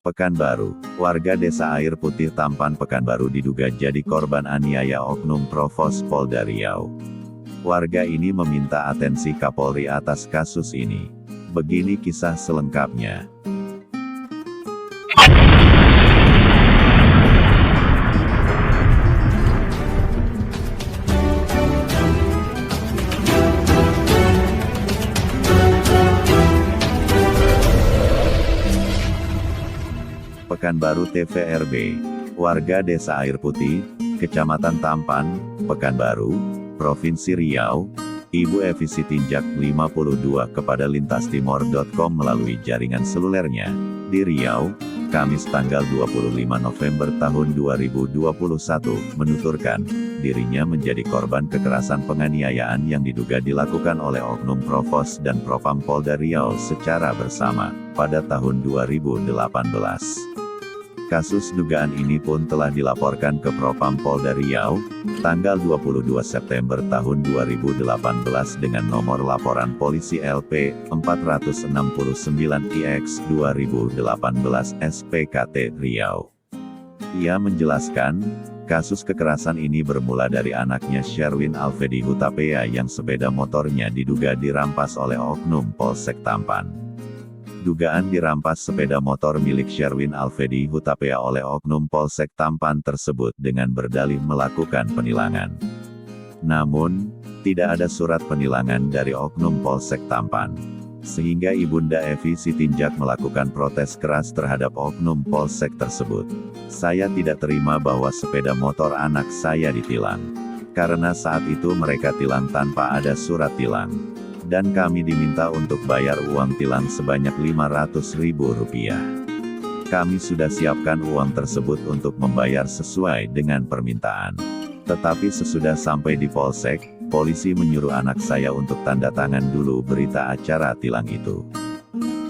Pekanbaru, warga desa Air Putih Tampan Pekanbaru diduga jadi korban aniaya oknum Provos Polda Riau. Warga ini meminta atensi Kapolri atas kasus ini. Begini kisah selengkapnya. Pekanbaru TVRB, warga desa Air Putih, Kecamatan Tampan, Pekanbaru, Provinsi Riau, Ibu Evi Sitinjak 52 kepada lintastimor.com melalui jaringan selulernya, di Riau, Kamis tanggal 25 November tahun 2021, menuturkan, dirinya menjadi korban kekerasan penganiayaan yang diduga dilakukan oleh oknum Provos dan Propam Polda Riau secara bersama, pada tahun 2018. Kasus dugaan ini pun telah dilaporkan ke Propam Polda Riau, tanggal 22 September tahun 2018 dengan nomor laporan polisi LP 469IX 2018 SPKT Riau. Ia menjelaskan, kasus kekerasan ini bermula dari anaknya Sherwin Alfedi Hutapea yang sepeda motornya diduga dirampas oleh oknum Polsek Tampan. Dugaan dirampas sepeda motor milik Sherwin Alfedi Hutapea oleh oknum Polsek Tampan tersebut dengan berdalih melakukan penilangan. Namun, tidak ada surat penilangan dari oknum Polsek Tampan. Sehingga Ibunda Evi Sitinjak melakukan protes keras terhadap oknum Polsek tersebut. Saya tidak terima bahwa sepeda motor anak saya ditilang. Karena saat itu mereka tilang tanpa ada surat tilang. Dan kami diminta untuk bayar uang tilang sebanyak Rp500.000. Kami sudah siapkan uang tersebut untuk membayar sesuai dengan permintaan. Tetapi sesudah sampai di Polsek, polisi menyuruh anak saya untuk tanda tangan dulu berita acara tilang itu.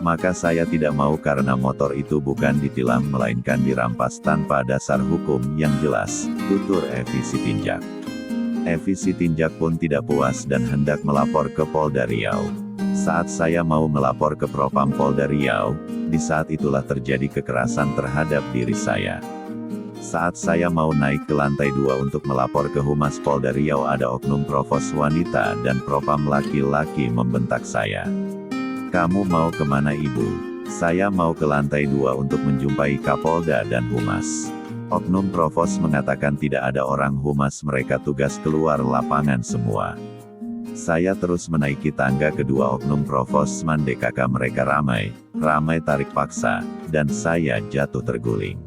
Maka saya tidak mau karena motor itu bukan ditilang melainkan dirampas tanpa dasar hukum yang jelas, tutur Evi Sitinjak. Evi Sitinjak pun tidak puas dan hendak melapor ke Polda Riau. Saat saya mau melapor ke Propam Polda Riau, di saat itulah terjadi kekerasan terhadap diri saya. Saat saya mau naik ke lantai 2 untuk melapor ke Humas Polda Riau ada oknum Provos wanita dan Propam laki-laki membentak saya. Kamu mau kemana ibu? Saya mau ke lantai 2 untuk menjumpai Kapolda dan Humas. Oknum Provos mengatakan tidak ada orang Humas, mereka tugas keluar lapangan semua. Saya terus menaiki tangga kedua oknum Provos DKK mereka ramai tarik paksa, dan saya jatuh terguling.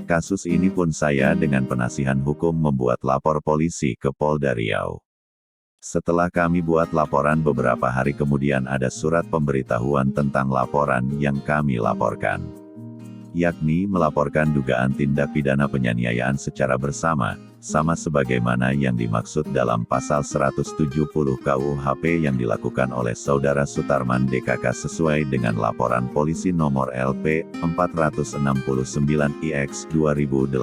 Kasus ini pun saya dengan penasihan hukum membuat lapor polisi ke Polda Riau. Setelah kami buat laporan beberapa hari kemudian ada surat pemberitahuan tentang laporan yang kami laporkan. Yakni melaporkan dugaan tindak pidana penganiayaan secara bersama, sama sebagaimana yang dimaksud dalam pasal 170 KUHP yang dilakukan oleh Saudara Sutarman DKK sesuai dengan laporan polisi nomor LP 469IX 2018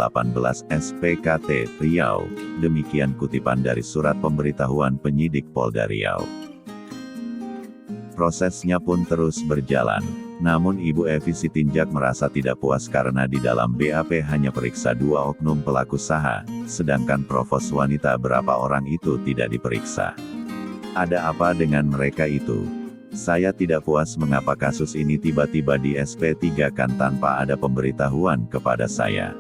SPKT Riau. Demikian kutipan dari surat pemberitahuan penyidik Polda Riau. Prosesnya pun terus berjalan. Namun Ibu Evi Sitinjak merasa tidak puas karena di dalam BAP hanya periksa 2 oknum pelaku usaha, sedangkan Provos wanita berapa orang itu tidak diperiksa. Ada apa dengan mereka itu? Saya tidak puas mengapa kasus ini tiba-tiba di SP3 kan tanpa ada pemberitahuan kepada saya.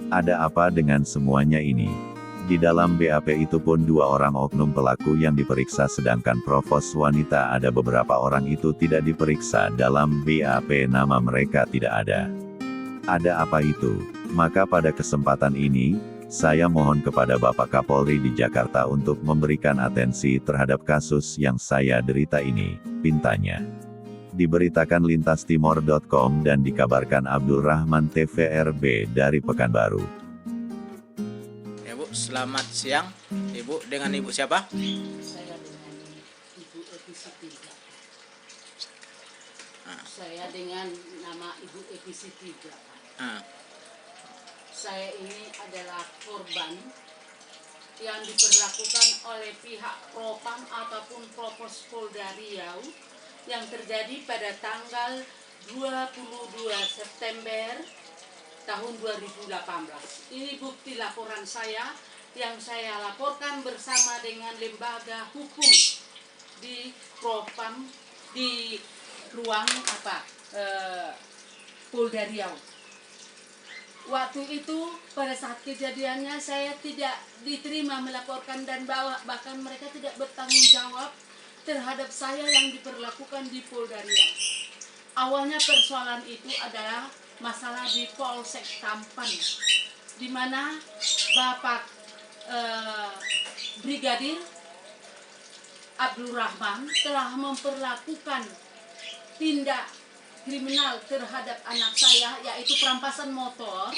Ada apa dengan semuanya ini? Di dalam BAP itu pun 2 orang oknum pelaku yang diperiksa sedangkan Provos wanita ada beberapa orang itu tidak diperiksa dalam BAP, nama mereka tidak ada. Ada apa itu? Maka pada kesempatan ini, saya mohon kepada Bapak Kapolri di Jakarta untuk memberikan atensi terhadap kasus yang saya derita ini, pintanya. Diberitakan lintastimor.com dan dikabarkan Abdul Rahman TVRB dari Pekanbaru. Selamat siang, Ibu. Dengan Ibu siapa? Saya dengan Ibu Evi Sitinjak. Saya dengan nama Ibu Evi Sitinjak. Saya ini adalah korban yang diperlakukan oleh pihak Propam ataupun Provos Polda Riau yang terjadi pada tanggal 22 September tahun 2018. Ini bukti laporan saya yang saya laporkan bersama dengan lembaga hukum di Propam di ruang Polda Riau. Waktu itu pada saat kejadiannya saya tidak diterima melaporkan dan bahkan mereka tidak bertanggung jawab terhadap saya yang diperlakukan di Polda Riau. Awalnya persoalan itu adalah masalah di Polsek Tampan, di mana Bapak Brigadir Abdul Rahman telah memperlakukan tindak kriminal terhadap anak saya, yaitu perampasan motor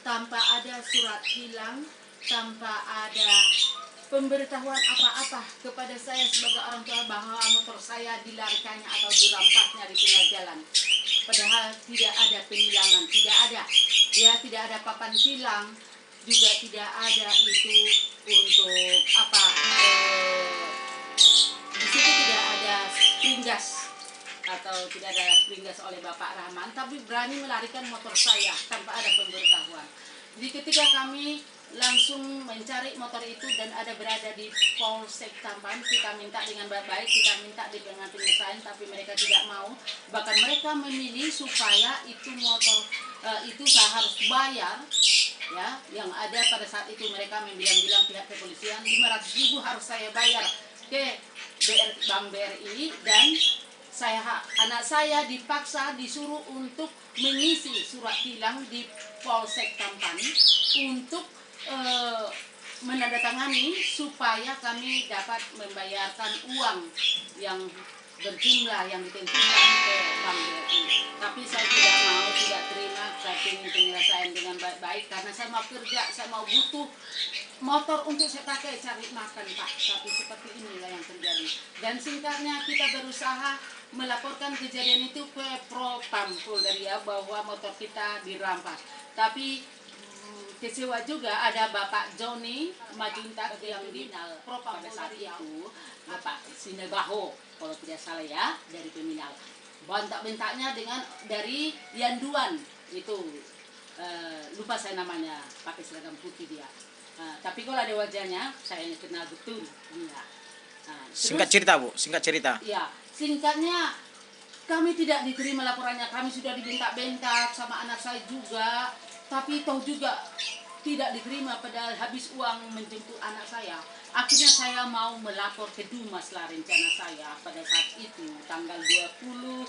tanpa ada surat hilang, tanpa ada pemberitahuan apa-apa kepada saya sebagai orang tua bahwa motor saya dilarikannya atau dirampasnya di tengah jalan. Padahal tidak ada penilangan, tidak ada. Dia tidak ada papan tilang, juga tidak ada itu untuk di situ tidak ada springgas atau tidak ada springgas oleh Bapak Rahman, tapi berani melarikan motor saya tanpa ada pemberitahuan. Jadi ketika kami langsung mencari motor itu dan ada berada di Polsek Tampan, kita minta dengan baik-baik, kita minta dengan penyelesaian, tapi mereka tidak mau. Bahkan mereka memilih supaya itu motor itu saya harus bayar, ya. Yang ada pada saat itu mereka bilang pihak kepolisian 500.000 harus saya bayar ke Bank BRI, dan anak saya dipaksa disuruh untuk mengisi surat tilang di Polsek Tampan untuk menandatangani supaya kami dapat membayarkan uang yang berjumlah yang ditentukan ke Bank BRI. Tapi saya tidak mau, tidak terima. Saya ingin penyelesaian dengan baik-baik karena saya mau kerja, saya mau butuh motor untuk saya pakai cari makan, Pak. Tapi seperti inilah yang terjadi. Dan singkatnya kita berusaha melaporkan kejadian itu ke Propam Polda Riau bahwa motor kita dirampas. Tapi kecewa juga ada Bapak Joni Majuntak yang di Propam pada saat itu, Bapak Sinebaho kalau tidak salah ya, dari Peminal. Bentak-bentaknya dari Yanduan itu, lupa saya namanya, pakai seragam putih dia. Tapi kalau ada wajahnya saya kenal betul dia. Singkat cerita Bu, singkat cerita. Ya, singkatnya kami tidak diterima laporannya, kami sudah dibentak-bentak sama anak saya juga, tapi toh juga tidak diterima padahal habis uang menjemput anak saya. Akhirnya saya mau melapor ke Dumas lah rencana saya pada saat itu tanggal 20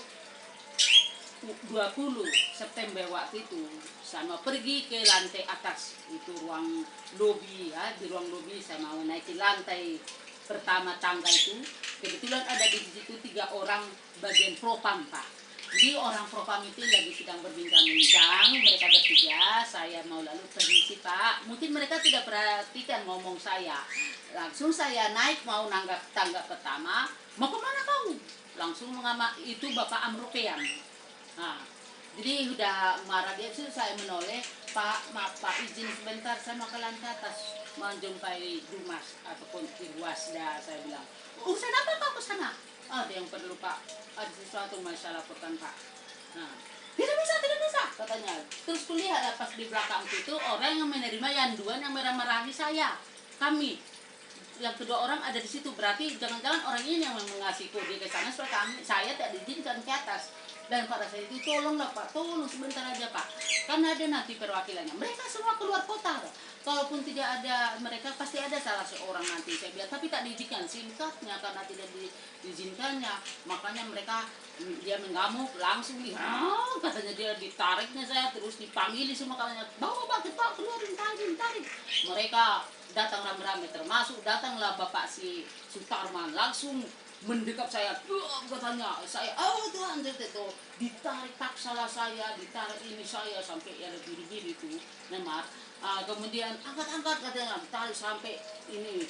September waktu itu. Saya mau pergi ke lantai atas, itu ruang lobi ya, di ruang lobi saya mau naik ke lantai pertama tangga itu. Kebetulan ada di situ 3 orang bagian Propam, Pak. Jadi orang Propam itu lagi sedang berbincang-bincang, mereka bertiga, saya mau lalu permisi Pak. Mungkin mereka tidak perhatikan ngomong saya. Langsung saya naik mau nanggap tangga pertama, mau kemana kau? Langsung mengamak itu Bapak Amropean. Nah, jadi udah marah dia sih, saya menoleh, Pak, maaf Pak, izin sebentar, saya mau ke lantai atas menjumpai Dumas ataupun Irwasda, saya bilang. Urusan apa Pak ke sana? Ada yang perlu Pak, ada sesuatu yang saya laporkan Pak. Nah, tidak bisa katanya. Terus kulihat pas di belakang itu orang yang menerima yanduan yang marah-marahi saya, kami. Yang kedua orang ada di situ, berarti jangan-jangan orang ini yang mengasih kode ke sana supaya saya tidak diizinkan ke atas. Dan pada saat itu tolonglah Pak, tolong sebentar aja Pak, karena ada nanti perwakilannya. Mereka semua keluar kota. Kalaupun tidak ada mereka pasti ada salah seorang nanti, saya bilang, tapi tak diizinkan singkatnya karena tidak diizinkannya. Makanya mereka dia mengamuk langsung katanya dia ditariknya saya, terus dipanggili semua katanya bawa kita keluarin tarik. Mereka datang rame-rame, termasuk datanglah Bapak si Sutarman langsung mendekap saya, katanya saya, Tuhan itu ditarik paksalah saya, ditarik ini saya sampai ya lebih-lebih itu memang. Kemudian angkat katanya, tarik sampai ini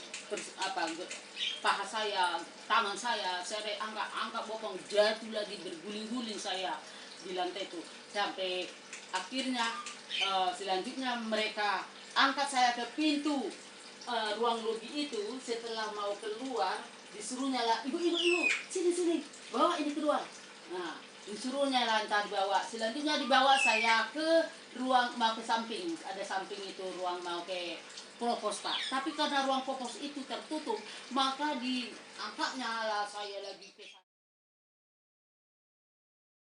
paha saya, tangan saya angkat bopong, jatuh lagi berguling-guling saya di lantai itu sampai akhirnya selanjutnya mereka angkat saya ke pintu ruang lobi itu. Setelah mau keluar disuruhnya lah, ibu sini bawa ini keluar. Nah disuruhnya lantai dibawa. Selanjutnya dibawa saya ke ruang mau ke samping, ada samping itu ruang mau ke propos Pak. Tapi karena ruang propos itu tertutup, maka diangkatnya lah saya lagi ke sana.